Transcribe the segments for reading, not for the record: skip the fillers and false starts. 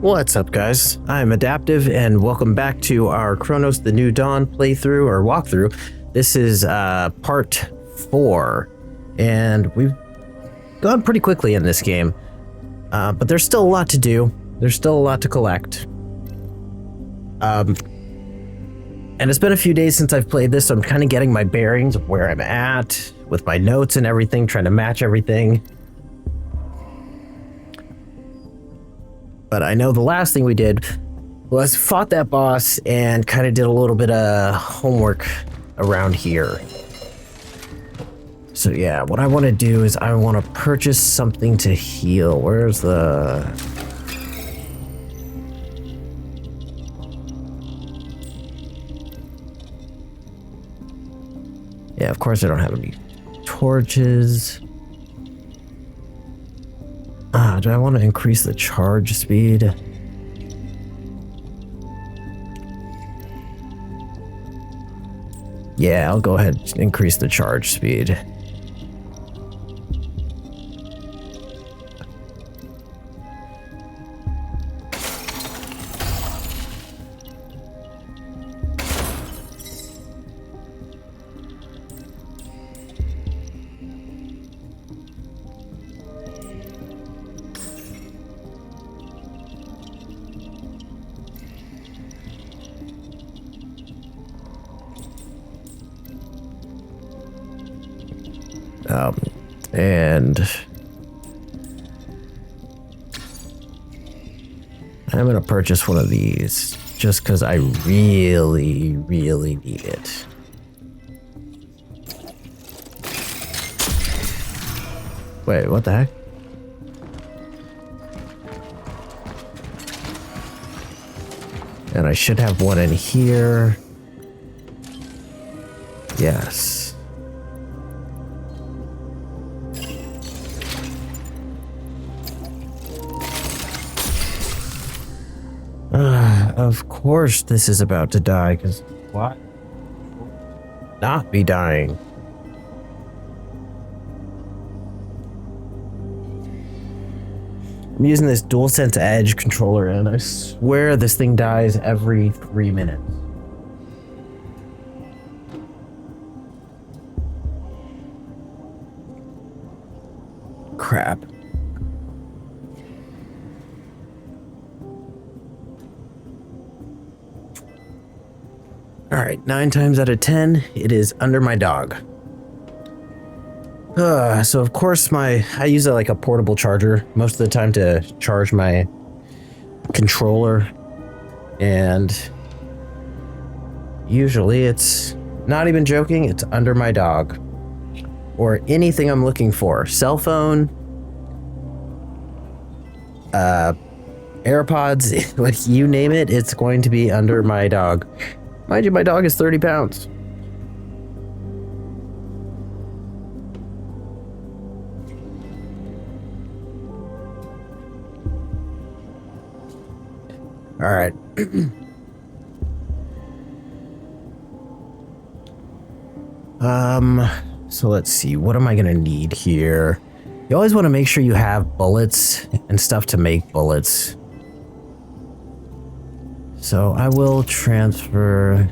What's up, guys? I'm Adaptive, and welcome back to our Cronos The New Dawn playthrough or walkthrough. This is part 4, and we've gone pretty quickly in this game, but there's still a lot to do. There's still a lot to collect. And it's been a few days since I've played this, so I'm kind of getting my bearings of where I'm at with my notes and everything, trying to match everything. But I know the last thing we did was fought that boss and kind of did a little bit of homework around here. So yeah, what I want to do is I want to purchase something to heal. Where's the... Yeah, of course I don't have any torches. Do I want to increase the charge speed? Yeah, I'll go ahead and increase the charge speed. And I'm gonna purchase one of these just because I really need it. Wait, what the heck? And I should have one in here. Yes. Of course this is about to die, because why not be dying? I'm using this DualSense Edge controller, and I swear this thing dies every 3 minutes. Crap. All right, 9 times out of 10, it is under my dog. So of course I use like a portable charger most of the time to charge my controller, and usually it's not even joking, it's under my dog or anything I'm looking for. Cell phone, AirPods, like you name it, it's going to be under my dog. Mind you, my dog is 30 pounds. All right. So let's see. What am I gonna need here? You always want to make sure you have bullets and stuff to make bullets. So I will transfer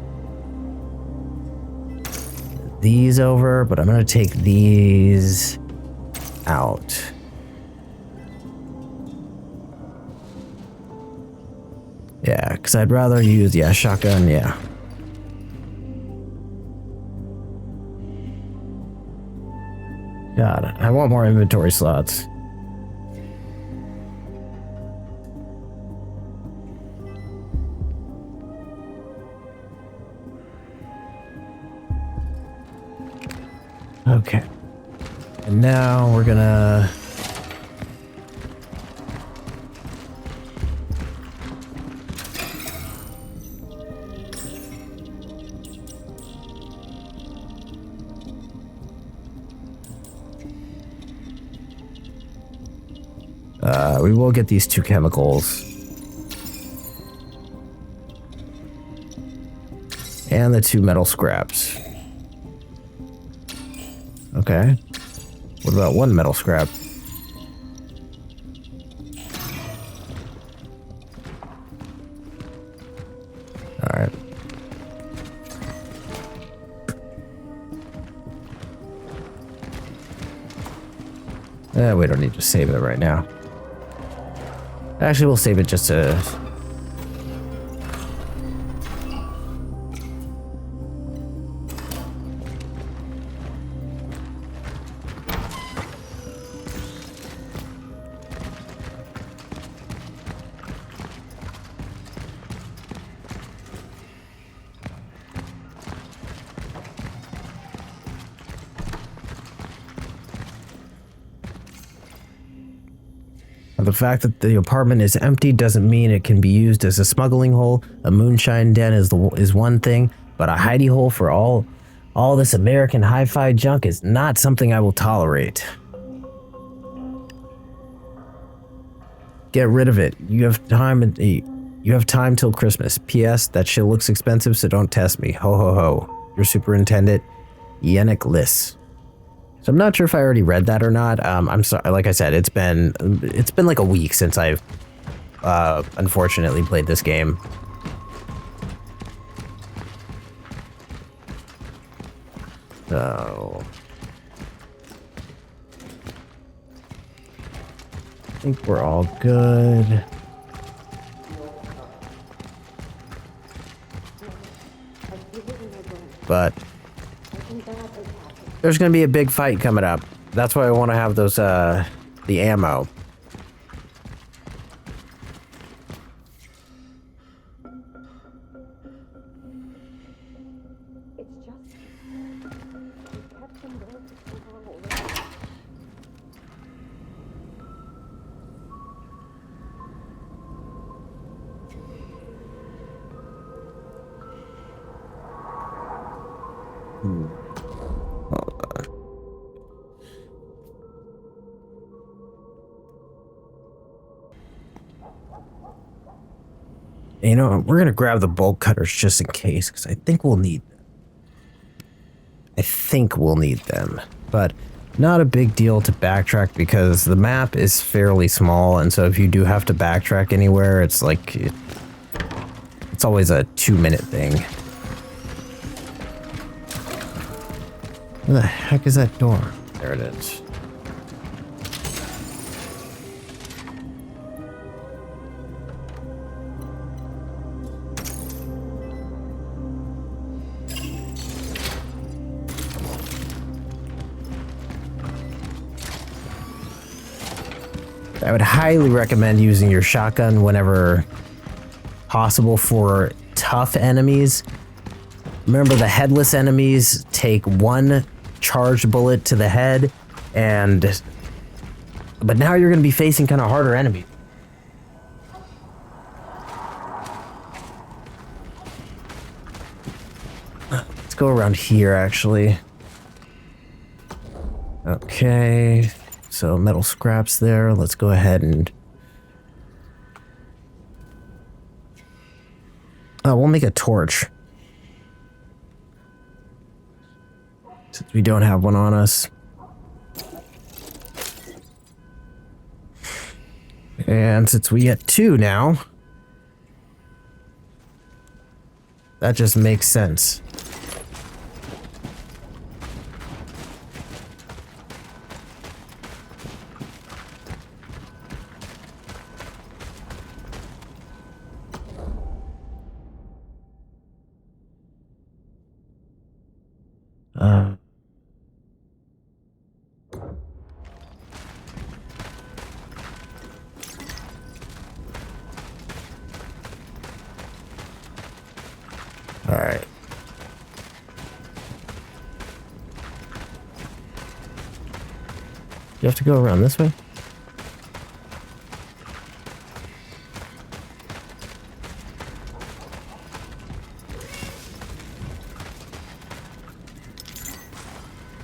these over, but I'm going to take these out. Yeah, because I'd rather use, shotgun, yeah. God, I want more inventory slots. Okay, and now we're gonna we will get these 2 chemicals and the 2 metal scraps. Okay. What about 1 metal scrap? We don't need to save it right now. Actually, we'll save it just to... The fact that the apartment is empty doesn't mean it can be used as a smuggling hole. A moonshine den is one thing, but a hidey hole for all this American hi-fi junk is not something I will tolerate. Get rid of it. You have time till Christmas. P.S. That shit looks expensive, so don't test me. Ho ho ho. Your superintendent, Yannick Liss. So I'm not sure if I already read that or not. I'm sorry. Like I said, it's been like a week since I've unfortunately played this game. So I think we're all good. But there's gonna be a big fight coming up. That's why I want to have those the ammo. You know, we're gonna grab the bolt cutters just in case, because I think we'll need them. But not a big deal to backtrack because the map is fairly small, and so if you do have to backtrack anywhere, it's like it's always a 2-minute thing. Where the heck is that door? There it is. I would highly recommend using your shotgun whenever possible for tough enemies. Remember, the headless enemies take 1 charged bullet to the head, but now you're going to be facing kind of harder enemies. Let's go around here, actually. Okay. So metal scraps there. Let's go ahead and... we'll make a torch. Since we don't have one on us. And since we get 2 now, that just makes sense. All right. You have to go around this way?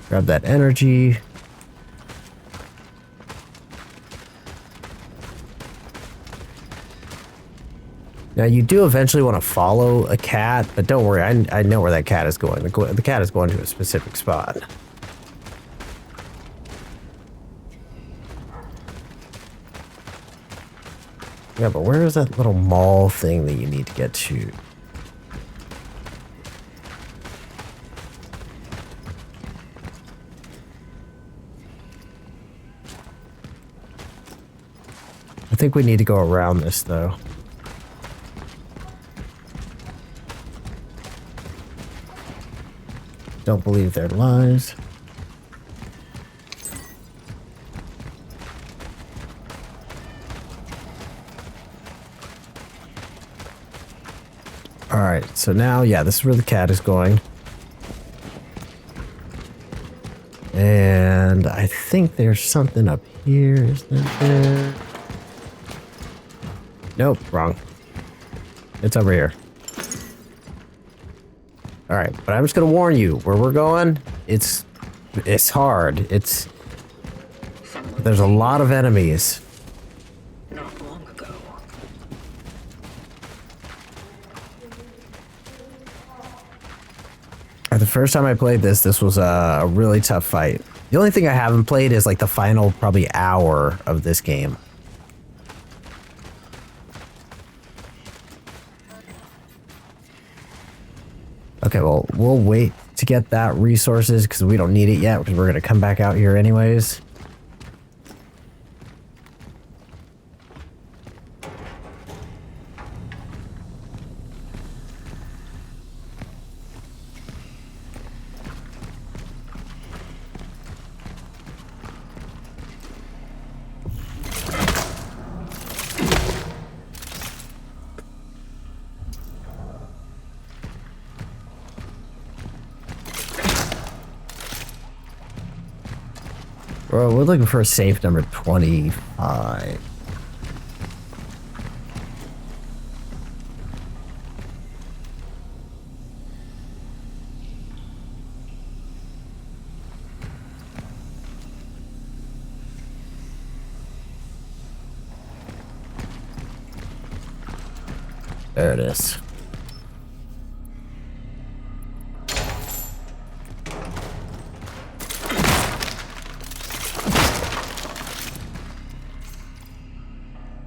Grab that energy. Now you do eventually want to follow a cat, but don't worry, I know where that cat is going. The cat is going to a specific spot. Yeah, but where is that little mall thing that you need to get to? think we need to go around this, though. Don't believe their lies. Alright, so now, yeah, this is where the cat is going. And I think there's something up here, isn't there? Nope, wrong. It's over here. Alright, but I'm just gonna warn you, where we're going, it's hard. There's a lot of enemies. Not long ago. The first time I played this was a really tough fight. The only thing I haven't played is like the final probably hour of this game. Okay, well, we'll wait to get that resources because we don't need it yet because we're going to come back out here anyways. Well, we're looking for a safe number 25. There it is.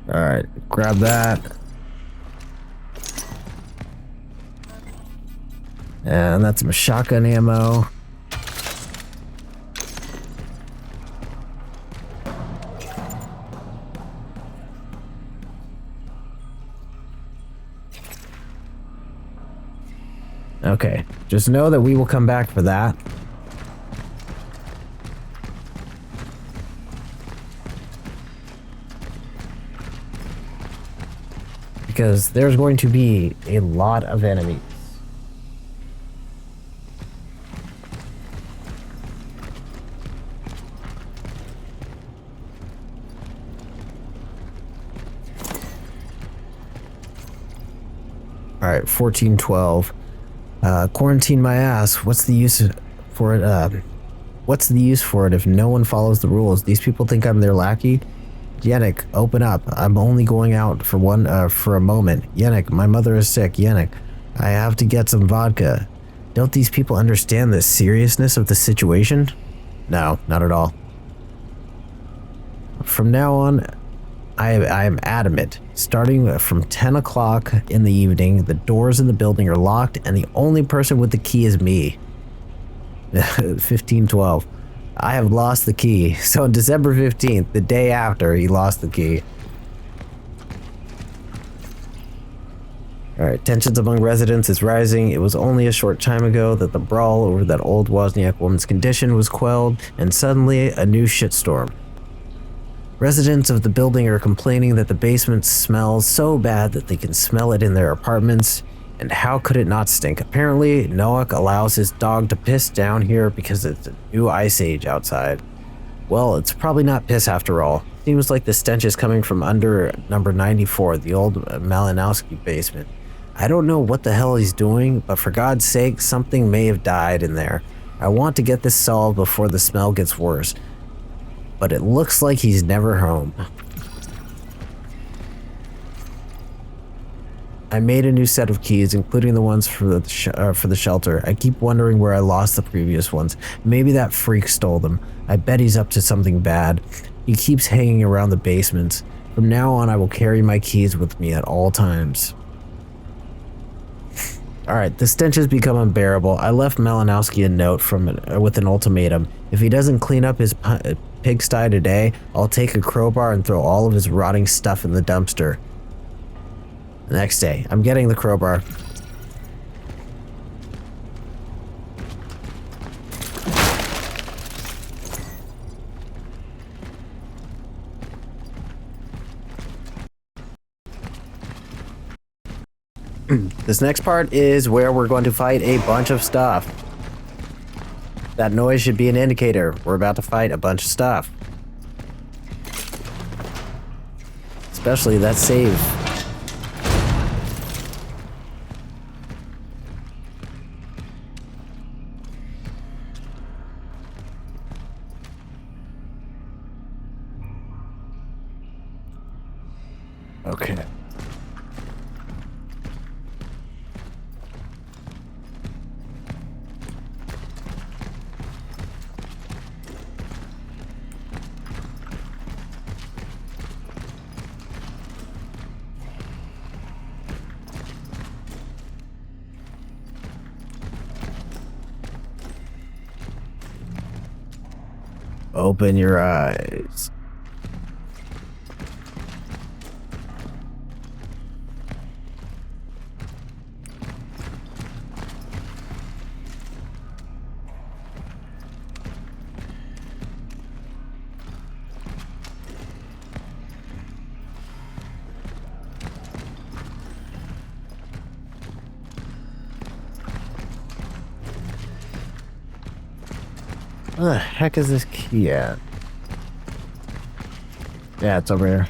Alright, grab that. And that's some shotgun ammo. Okay, just know that we will come back for that. Because there's going to be a lot of enemies. All right, 1412. Quarantine my ass. What's the use for it? What's the use for it if no one follows the rules? These people think I'm their lackey. Yannick, open up. I'm only going out for a moment. Yannick, my mother is sick. Yannick, I have to get some vodka. Don't these people understand the seriousness of the situation? No, not at all. From now on, I am adamant. Starting from 10 o'clock in the evening, the doors in the building are locked, and the only person with the key is me. 1512. I have lost the key. So on December 15th, the day after, he lost the key. Alright, tensions among residents is rising. It was only a short time ago that the brawl over that old Wozniak woman's condition was quelled, and suddenly a new shitstorm. Residents of the building are complaining that the basement smells so bad that they can smell it in their apartments. And how could it not stink? Apparently, Noak allows his dog to piss down here because it's a new ice age outside. Well, it's probably not piss after all. Seems like the stench is coming from under number 94, the old Malinowski basement. I don't know what the hell he's doing, but for God's sake, something may have died in there. I want to get this solved before the smell gets worse. But it looks like he's never home. I made a new set of keys, including the ones for the shelter. I keep wondering where I lost the previous ones. Maybe that freak stole them. I bet he's up to something bad. He keeps hanging around the basements. From now on, I will carry my keys with me at all times. Alright, the stench has become unbearable. I left Malinowski a note with an ultimatum. If he doesn't clean up his pigsty today, I'll take a crowbar and throw all of his rotting stuff in the dumpster. The next day, I'm getting the crowbar. This next part is where we're going to fight a bunch of stuff. That noise should be an indicator. We're about to fight a bunch of stuff. Especially that save. Okay. Open your eyes. Where the heck is this key at? Yeah, it's over here.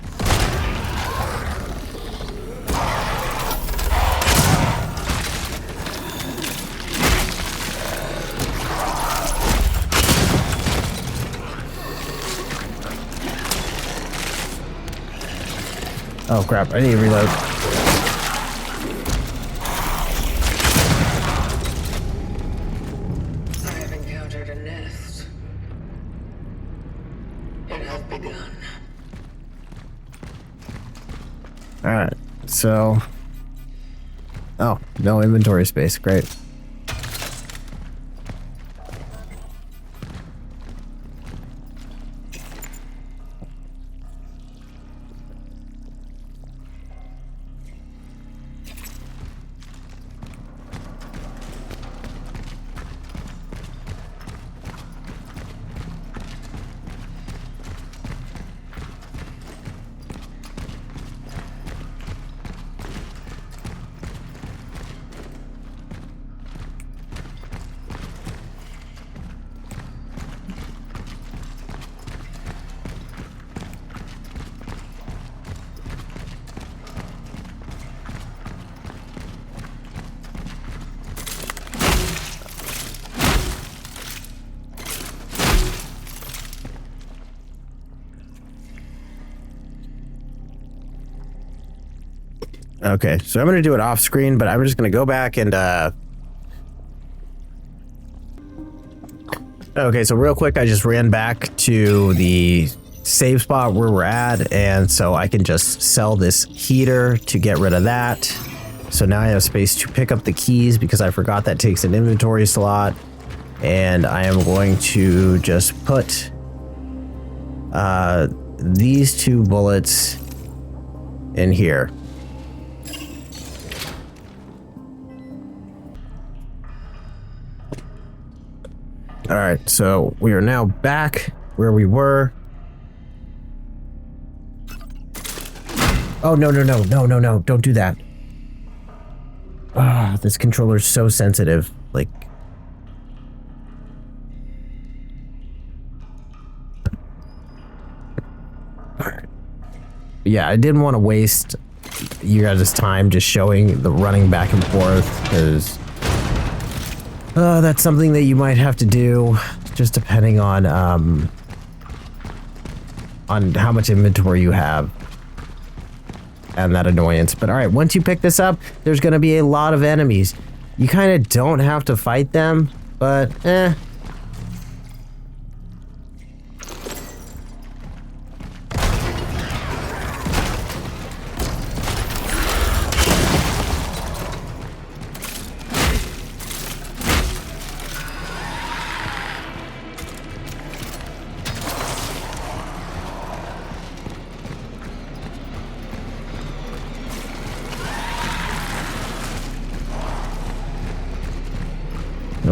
Oh crap, I need to reload. Alright, so... Oh, no inventory space, great. Okay, so I'm going to do it off screen, but I'm just going to go back and, Okay, so real quick, I just ran back to the save spot where we're at, and so I can just sell this heater to get rid of that. So now I have space to pick up the keys because I forgot that takes an inventory slot. And I am going to just put these 2 bullets in here. All right, so we are now back where we were. Oh, no, don't do that. Ah, this controller's so sensitive. Like... Alright. Yeah, I didn't want to waste you guys' time just showing the running back and forth, because... that's something that you might have to do, just depending on how much inventory you have. And that annoyance. But alright, once you pick this up, there's going to be a lot of enemies. You kind of don't have to fight them, but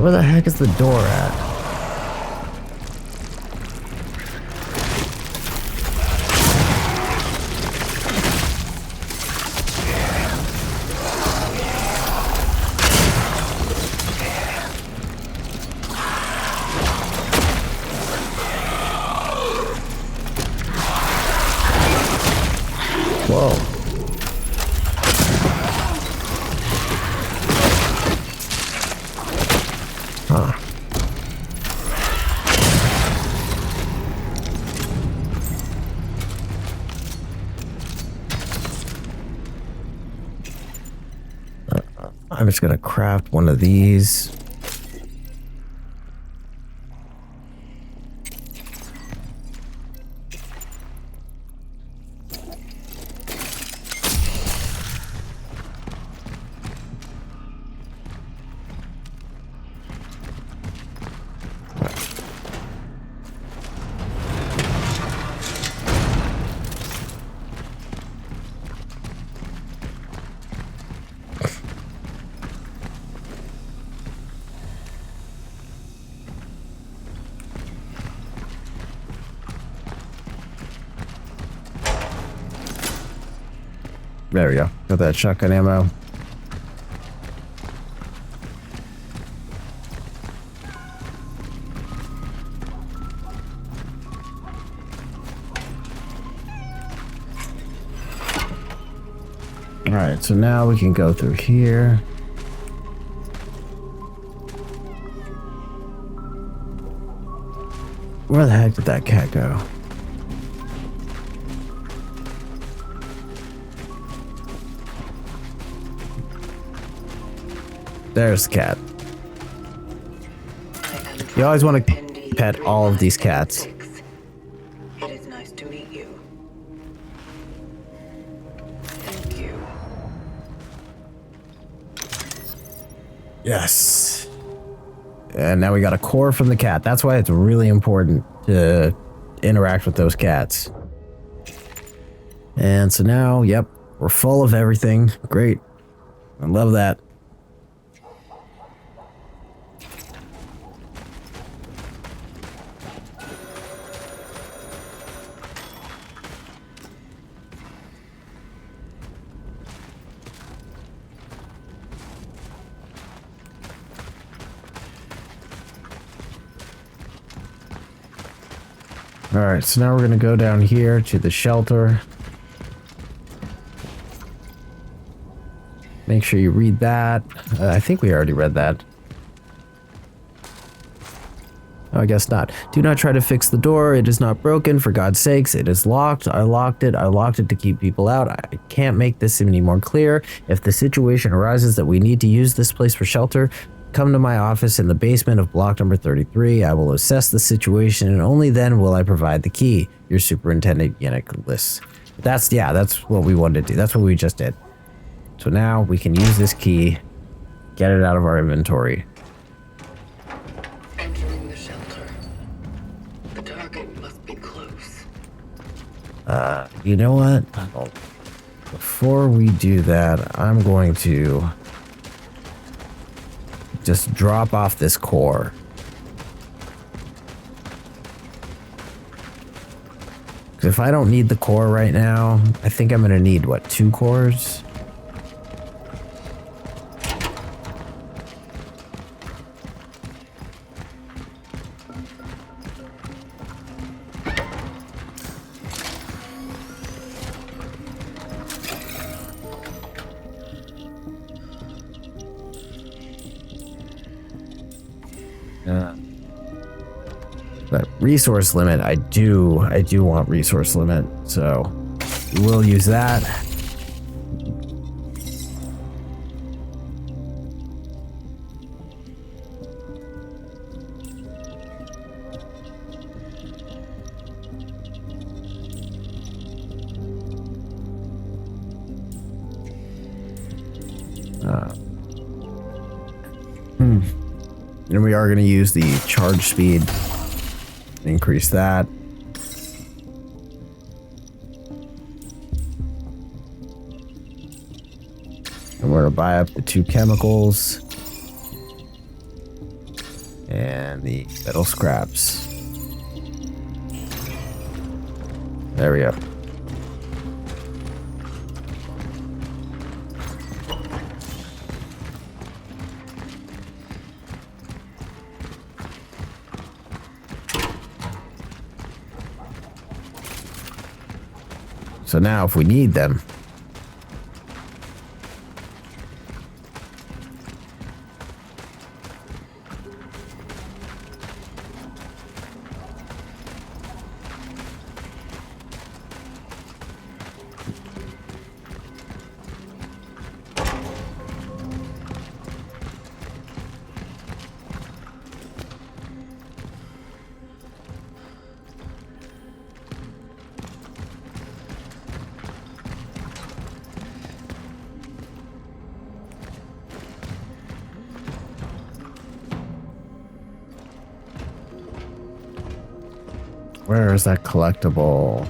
So where the heck is the door at? Whoa. Huh. I'm just gonna craft one of these. There we go. Got that shotgun ammo. Alright, so now we can go through here. Where the heck did that cat go? There's the cat. You always want to pet all of these cats. It is nice to meet you. Thank you. Yes. And now we got a core from the cat. That's why it's really important to interact with those cats. And so now, yep, we're full of everything. Great. I love that. Alright, so now we're gonna go down here to the shelter. Make sure you read that. I think we already read that. Oh, I guess not. Do not try to fix the door. It is not broken. For God's sakes, it is locked. I locked it. I locked it to keep people out. I can't make this any more clear. If the situation arises that we need to use this place for shelter, come to my office in the basement of block number 33. I will assess the situation, and only then will I provide the key. Your Superintendent Yannick lists. That's what we wanted to do. That's what we just did. So now we can use this key, get it out of our inventory. Entering the shelter. The target must be close. You know what? Before we do that, I'm going to just drop off this core. Because if I don't need the core right now, I think I'm going to need, what, 2 cores? But resource limit, I do want resource limit, so we'll use that. And we are going to use the charge speed. Increase that. And we're going to buy up the 2 chemicals. And the metal scraps. There we go. So now if we need them, where is that collectible?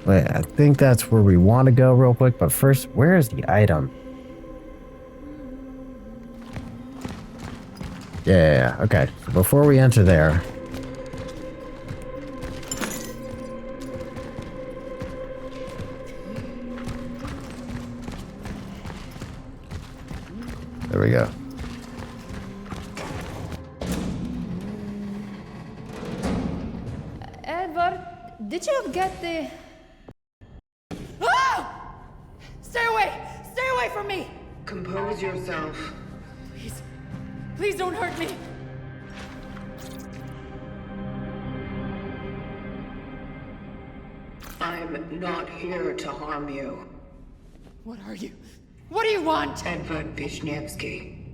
Wait, I think that's where we want to go real quick, but first, where is the item? Yeah, okay. So before we enter there, there we go. Edward, did you get the... Ah! Stay away! Stay away from me! Compose yourself. Please, please don't hurt me. I'm not here to harm you. What are you? What do you want? Edward Vishnevsky.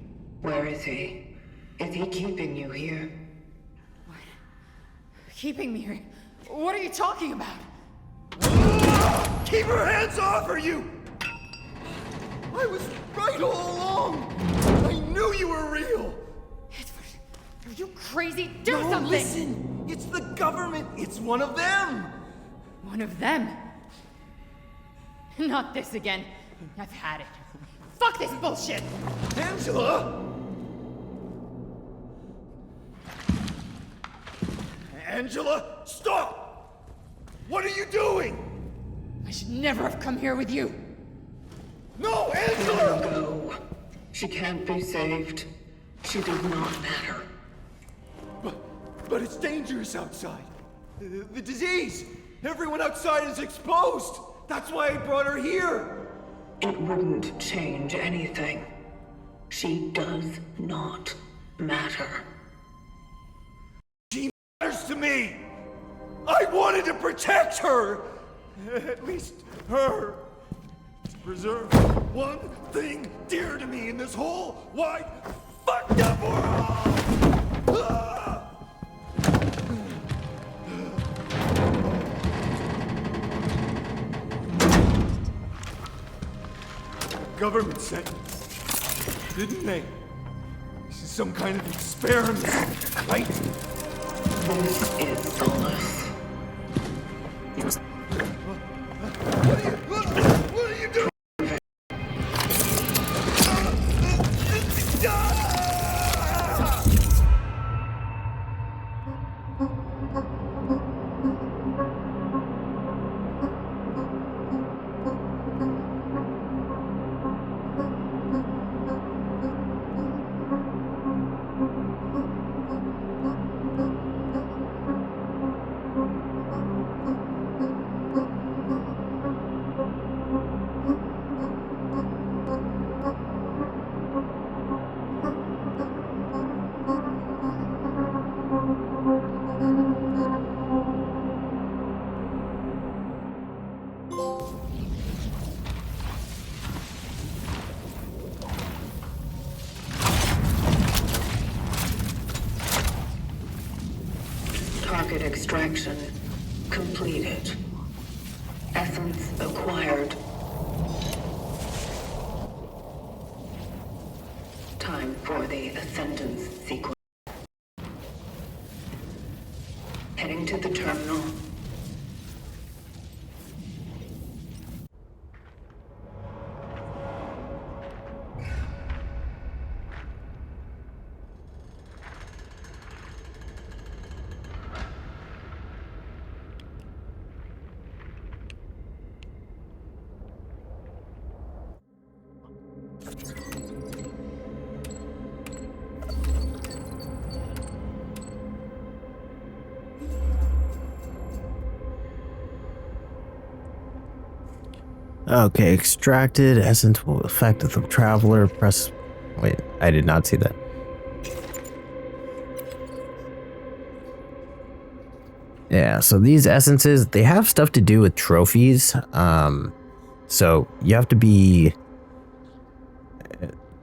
Where is he? Is he keeping you here? What? Keeping me here? What are you talking about? Keep her hands off her, you! I was right all along! I knew you were real! Edward, are you crazy? Do No, something! listen! It's the government! It's one of them! One of them? Not this again. I've had it. Fuck this bullshit! Angela! Angela, stop! What are you doing? I should never have come here with you. No, Let Angela! her go. She can't be saved. She does not matter. But it's dangerous outside. The disease! Everyone outside is exposed! That's why I brought her here! It wouldn't change anything. She does not matter. She matters to me! I wanted to protect her! At least her. To preserve one thing dear to me in this whole wide, fucked up world! Ah! Government said, didn't they? This is some kind of experiment, right? This is solace. What are you doing? Extraction completed. Essence acquired. Time for the ascendance sequence. Heading to the terminal. Okay, extracted essence will affect the traveler. Press. Wait, I did not see that. Yeah, so these essences, they have stuff to do with trophies. So you have to be.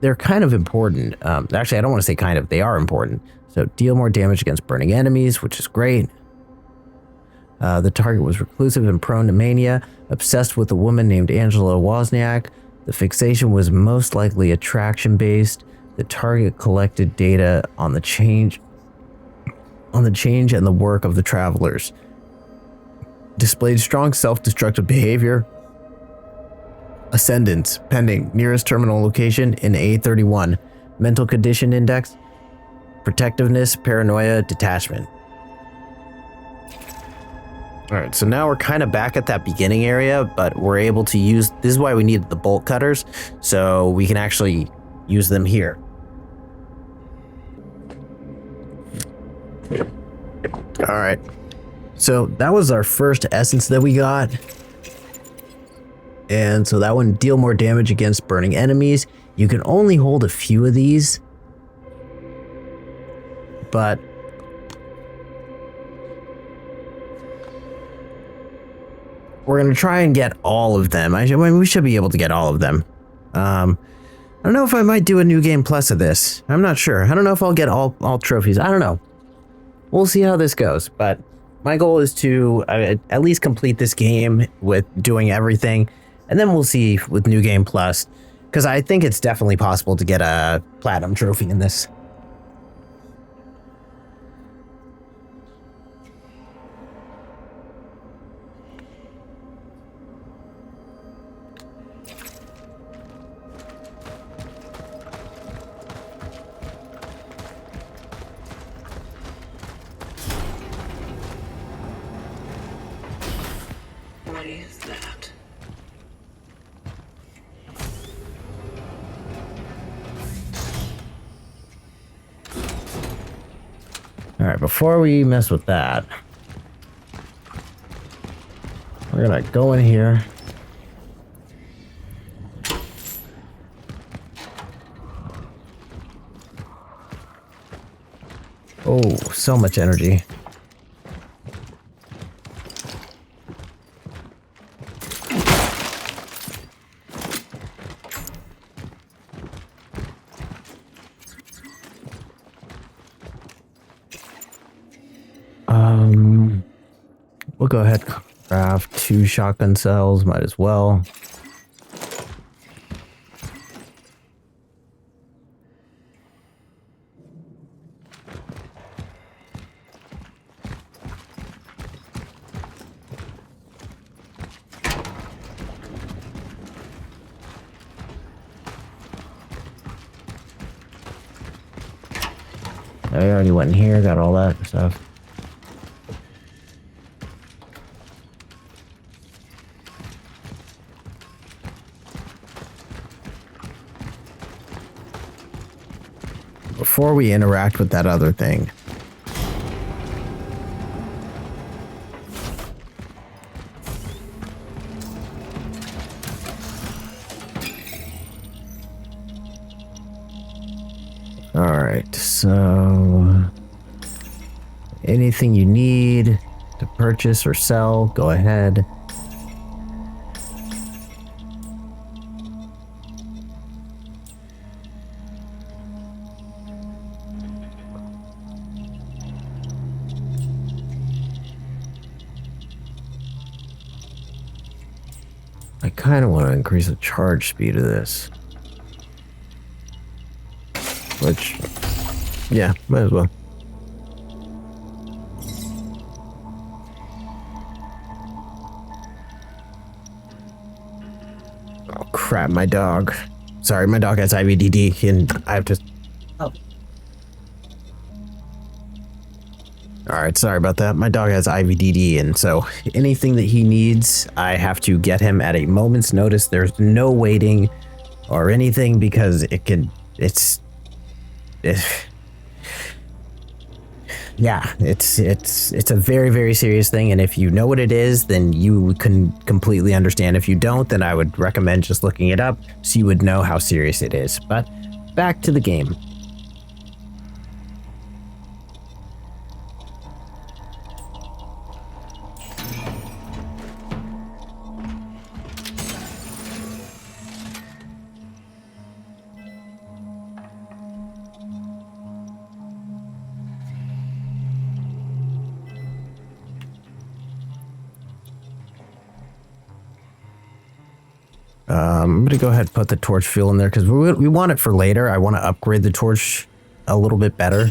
They're kind of important. Actually, I don't want to say kind of. They are important. So deal more damage against burning enemies, which is great. The target was reclusive and prone to mania, obsessed with a woman named Angela Wozniak. The fixation was most likely attraction-based. The target collected data on the change and the work of the travelers. Displayed strong self-destructive behavior. Ascendance, pending, nearest terminal location in A31. Mental condition index, protectiveness, paranoia, detachment. Alright, so now we're kind of back at that beginning area, but we're able to use, this is why we need the bolt cutters, so we can actually use them here. Alright, so that was our first essence that we got. And so that one, deal more damage against burning enemies. You can only hold a few of these, but we're going to try and get all of them. I mean, we should be able to get all of them. I don't know if I might do a new game plus of this. I'm not sure. I don't know if I'll get all trophies. I don't know. We'll see how this goes. But my goal is to at least complete this game with doing everything. And then we'll see with New Game Plus. Because I think it's definitely possible to get a platinum trophy in this. What is that? Alright, before we mess with that, we're gonna go in here. Oh, so much energy. We'll go ahead and craft 2 shotgun cells, might as well. I already went in here, got all that stuff. Before we interact with that other thing. Alright, so anything you need to purchase or sell, go ahead. I kind of want to increase the charge speed of this. Which, yeah, might as well. Oh crap, my dog. Sorry, my dog has IVDD and I have to... Oh. Alright, sorry about that. My dog has IVDD, and so anything that he needs, I have to get him at a moment's notice. There's no waiting or anything because it's a very, very serious thing, and if you know what it is, then you can completely understand. If you don't, then I would recommend just looking it up so you would know how serious it is. But back to the game. I'm gonna go ahead and put the torch fuel in there because we want it for later. I want to upgrade the torch a little bit better.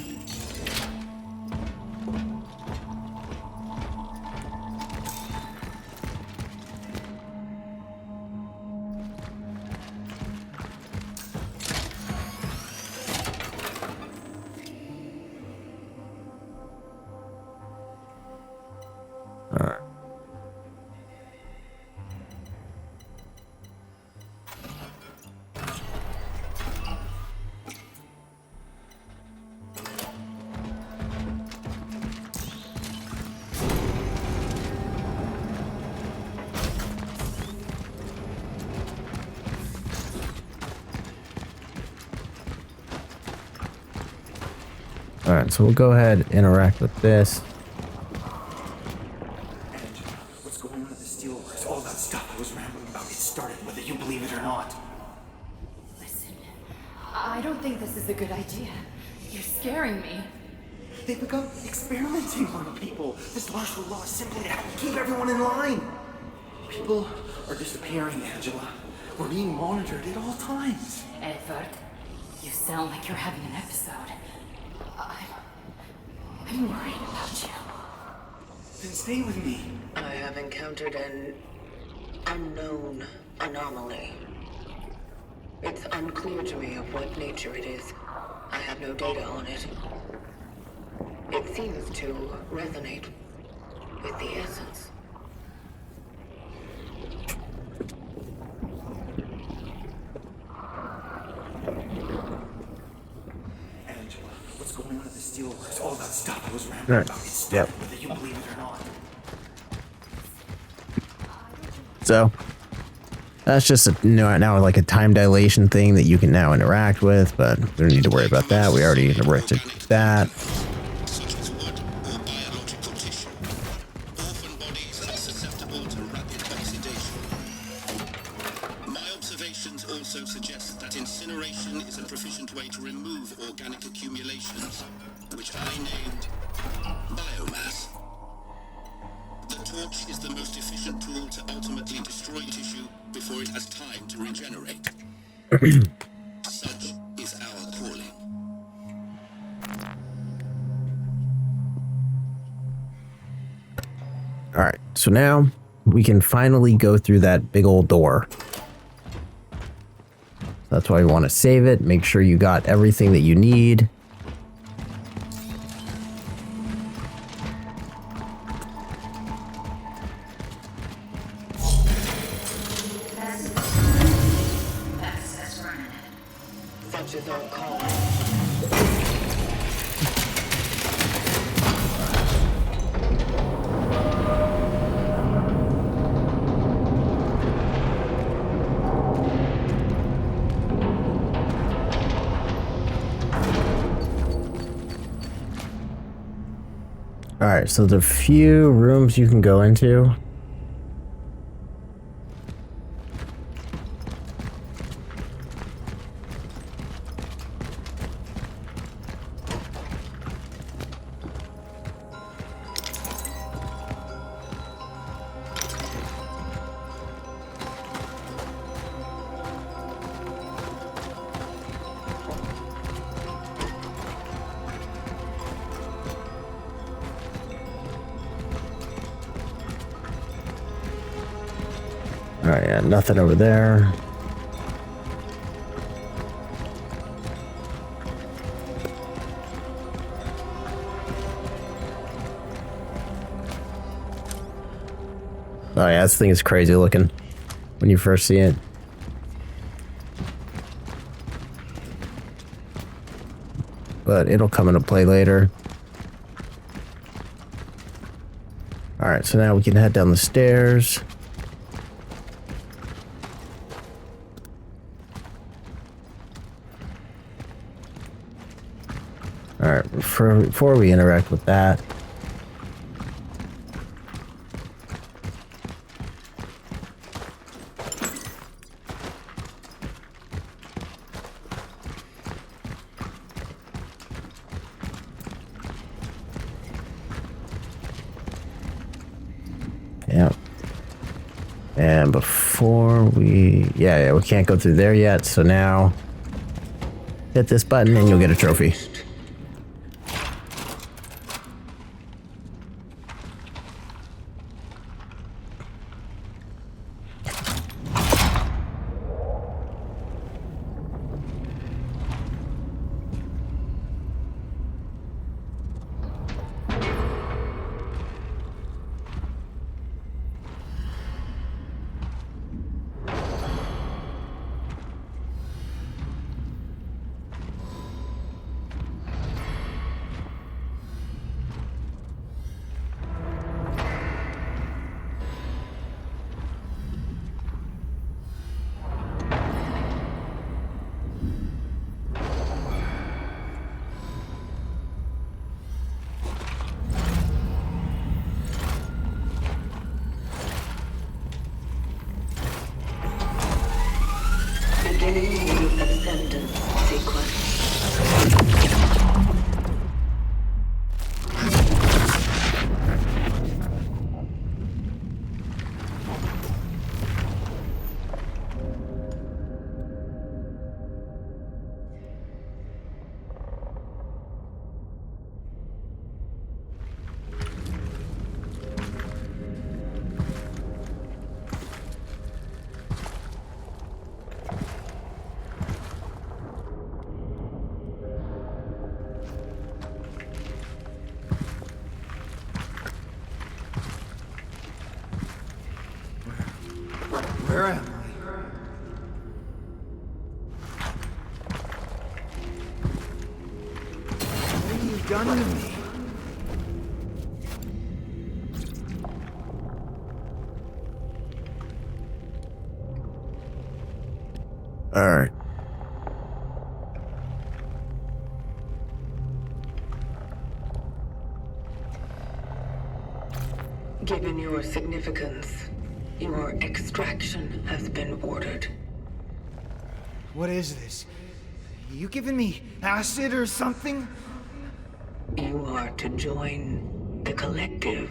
Alright, so we'll go ahead and interact with this. Angela, what's going on at the steelworks? All that stuff I was rambling about, it started whether you believe it or not. Listen, I don't think this is a good idea. You're scaring me. They've begun experimenting on people. This martial law is simply to keep everyone in line. People are disappearing, Angela. We're being monitored at all times. Edward, you sound like you're having an episode. I'm worried about you. Then stay with me. I have encountered an unknown anomaly. It's unclear to me of what nature it is. I have no data on it. It seems to resonate with the essence. Angela, what's going on at the steelworks? All that stuff I was rambling about, it started whether you believe it or not. So that's just now like a time dilation thing that you can now interact with, but we don't need to worry about that. We already interacted with that. Such as wood or biological tissue. Orphan bodies are susceptible to rapid oxidation. My observations also suggest that incineration is a proficient way to remove organic accumulations, which I named biomass. The torch is the most efficient tool to ultimately destroy tissue before it has time to regenerate. Such is our calling. All right, so now we can finally go through that big old door. That's why you want to save it. Make sure you got everything that you need. Such is our call. All right, so there's a few rooms you can go into. Alright, yeah, nothing over there. Oh yeah, this thing is crazy looking when you first see it. But it'll come into play later. Alright, so now we can head down the stairs. Alright, before we interact with that, yeah. And before we... Yeah, we can't go through there yet, so now hit this button and you'll get a trophy. Beginning the ascendant sequence. Where am I? What have you done to me? Alright. Given your significance, your extraction has been ordered. What is this? You giving me acid or something? You are to join the collective.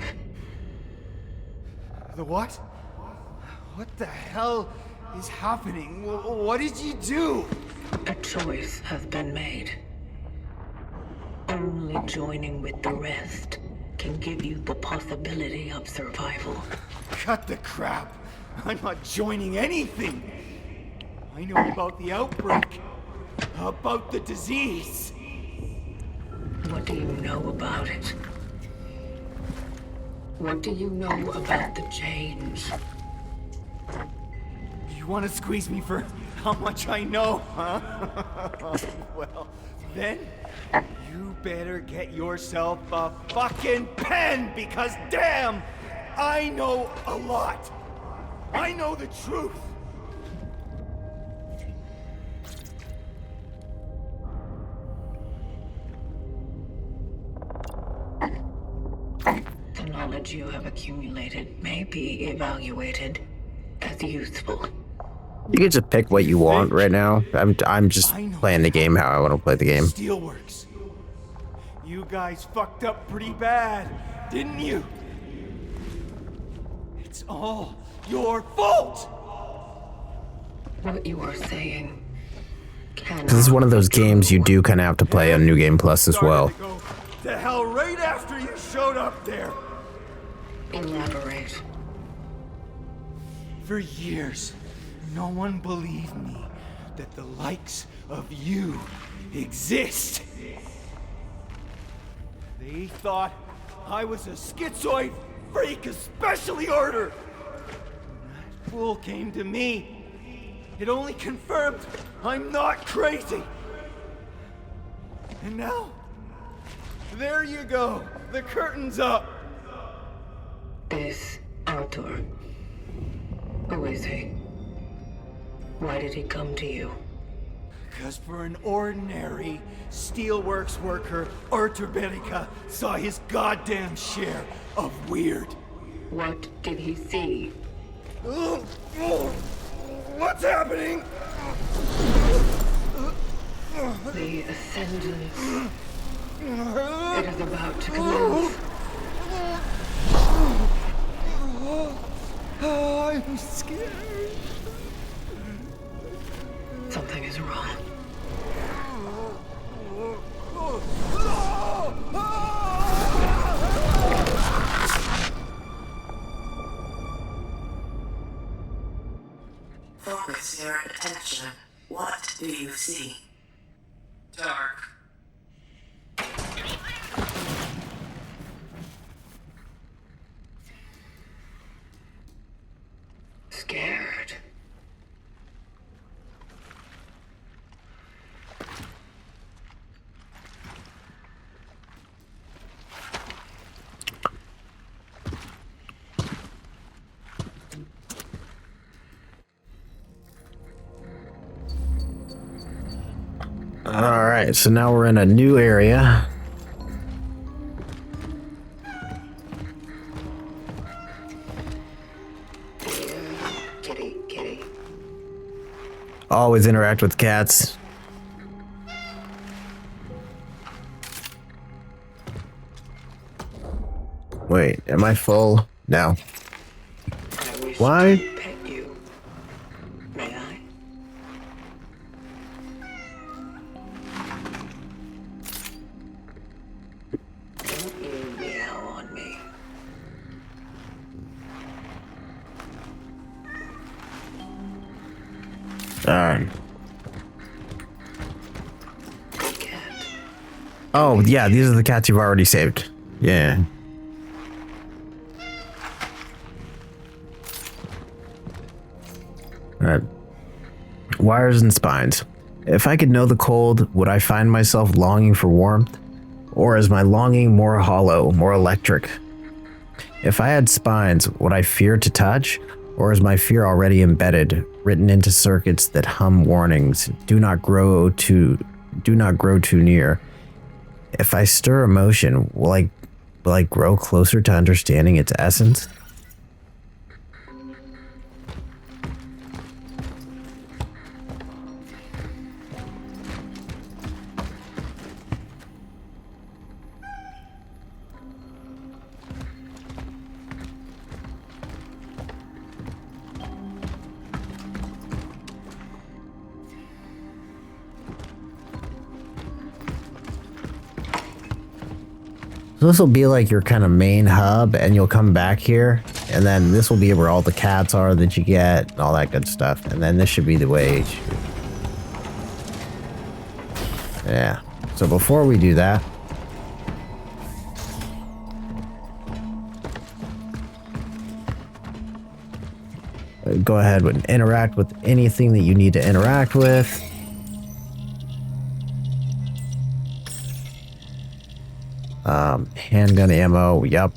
The what? What the hell is happening? What did you do? A choice has been made. Only joining with the rest can give you the possibility of survival. Cut the crap. I'm not joining anything. I know about the outbreak. About the disease. What do you know about it? What do you know about the change? You want to squeeze me for how much I know, huh? Well, then you better get yourself a fucking pen, because damn, I know a lot. I know the truth. The knowledge you have accumulated may be evaluated as useful. You can just pick what you want right now. I'm just playing the game how I want to play the game. Steelworks. You guys fucked up pretty bad, didn't you? It's all your fault. What you are saying cannot... This is one of those games you do kind of have to play on New Game Plus as well. Started to go to hell right after you showed up there. Elaborate. For years, no one believed me that the likes of you exist. They thought I was a schizoid freak of specially order. When that fool came to me, it only confirmed I'm not crazy. And now, there you go. The curtain's up. This Arthur. Who is he? Why did he come to you? Because for an ordinary steelworks worker, Arthur Berica saw his goddamn share of weird. What did he see? What's happening? The Ascendance. It is about to commence. I'm scared. Something is wrong. Focus your attention. What do you see? Dark. Scared. All right, so now we're in a new area. Kitty, kitty. Always interact with cats. Wait, am I full? No. I wish Why? to pet you. May I? Don't you meow on me. All right. Good cat. Oh, yeah, these are the cats you've already saved. Yeah. Alright. Wires and spines. If I could know the cold, would I find myself longing for warmth? Or is my longing more hollow, more electric? If I had spines, would I fear to touch? Or is my fear already embedded, written into circuits that hum warnings, do not grow too near? If I stir emotion, will I grow closer to understanding its essence? So this will be like your kind of main hub, and you'll come back here, and then this will be where all the cats are that you get, and all that good stuff. And then this should be the way. Yeah. So before we do that, go ahead and interact with anything that you need to interact with. Handgun ammo, yep.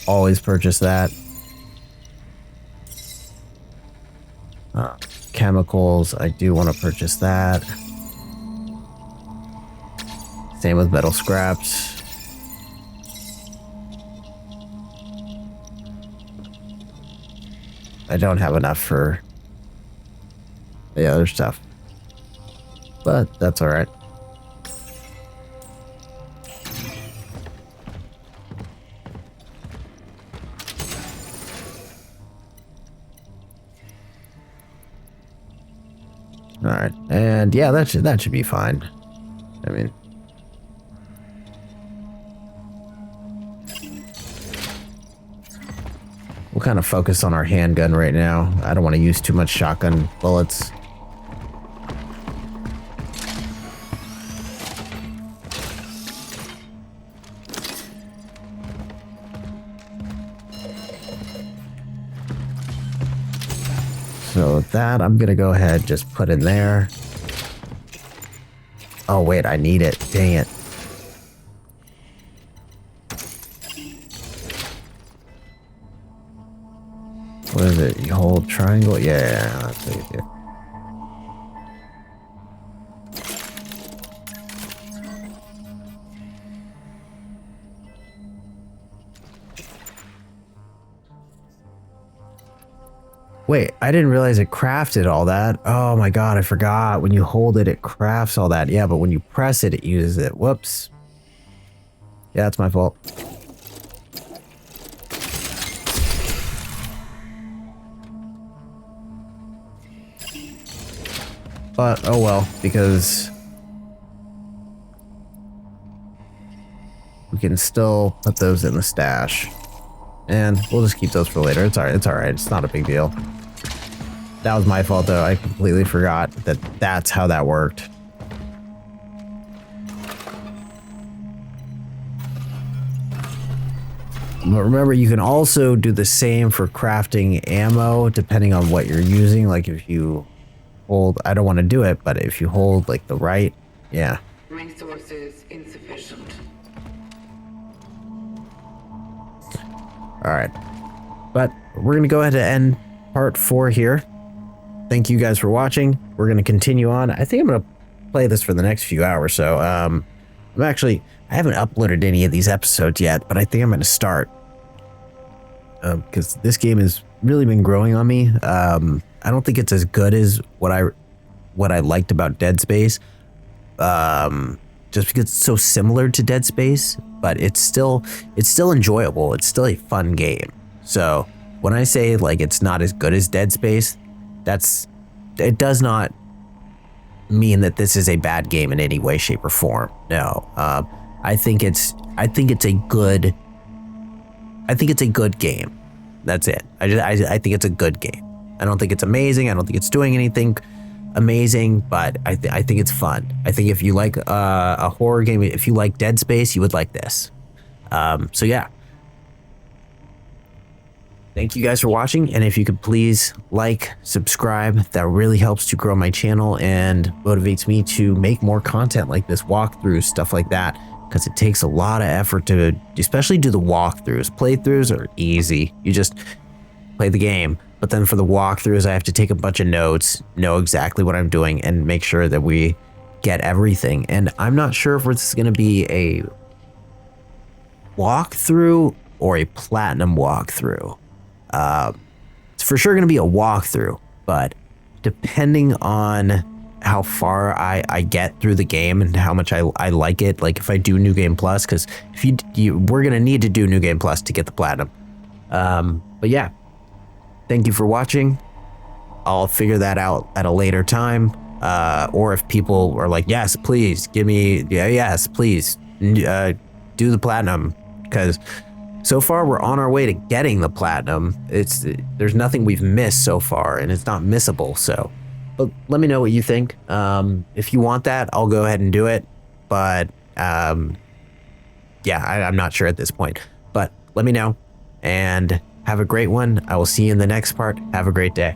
Always purchase that. Chemicals, I do want to purchase that. Same with metal scraps. I don't have enough for the other stuff, but that's all right. All right, and yeah, that should be fine. I mean, we'll We'll kind of focus on our handgun right now. I don't want to use too much shotgun bullets. So that I'm gonna go ahead, just put in there. Oh wait, I need it. Dang it. What is it? You hold triangle? Yeah, that's what you do. Wait, I didn't realize it crafted all that. Oh my god, I forgot. When you hold it, it crafts all that. Yeah, but when you press it, it uses it. Whoops. Yeah, that's my fault. But, oh well, because we can still put those in the stash. And we'll just keep those for later. It's alright, it's not a big deal. That was my fault though, I completely forgot that that's how that worked. But remember, you can also do the same for crafting ammo, depending on what you're using. Like if you hold, I don't want to do it, but if you hold like the right, yeah. Resources insufficient. All right, but we're gonna go ahead and end part 4 here. Thank you guys for watching. We're gonna continue on. I think I'm gonna play this for the next few hours. So I haven't uploaded any of these episodes yet, but I think I'm gonna start because this game has really been growing on me. I don't think it's as good as what I liked about Dead Space, just because it's so similar to Dead Space, but it's still enjoyable. It's still a fun game. So when I say like it's not as good as Dead Space, it does not mean that this is a bad game in any way, shape, or form. No, I think it's a good game. That's it. I think it's a good game. I don't think it's amazing. I don't think it's doing anything amazing, but I think it's fun. I think if you like a horror game, if you like Dead Space, you would like this. So yeah. Thank you guys for watching, and if you could please like, subscribe, that really helps to grow my channel and motivates me to make more content like this, walkthroughs, stuff like that, because it takes a lot of effort to especially do the walkthroughs. Playthroughs are easy. You just play the game. But then for the walkthroughs, I have to take a bunch of notes, know exactly what I'm doing, and make sure that we get everything. And I'm not sure if this is going to be a walkthrough or a platinum walkthrough. It's for sure going to be a walkthrough, but depending on how far I get through the game and how much I like it, like if I do New Game Plus, because if we're going to need to do New Game Plus to get the platinum. But yeah. Thank you for watching. I'll figure that out at a later time. Or if people are like, yes, please give me, yes, please do the platinum. Because so far we're on our way to getting the platinum. There's nothing we've missed so far, and it's not missable. So, but let me know what you think. If you want that, I'll go ahead and do it. But yeah, I'm not sure at this point. But let me know, and have a great one. I will see you in the next part. Have a great day.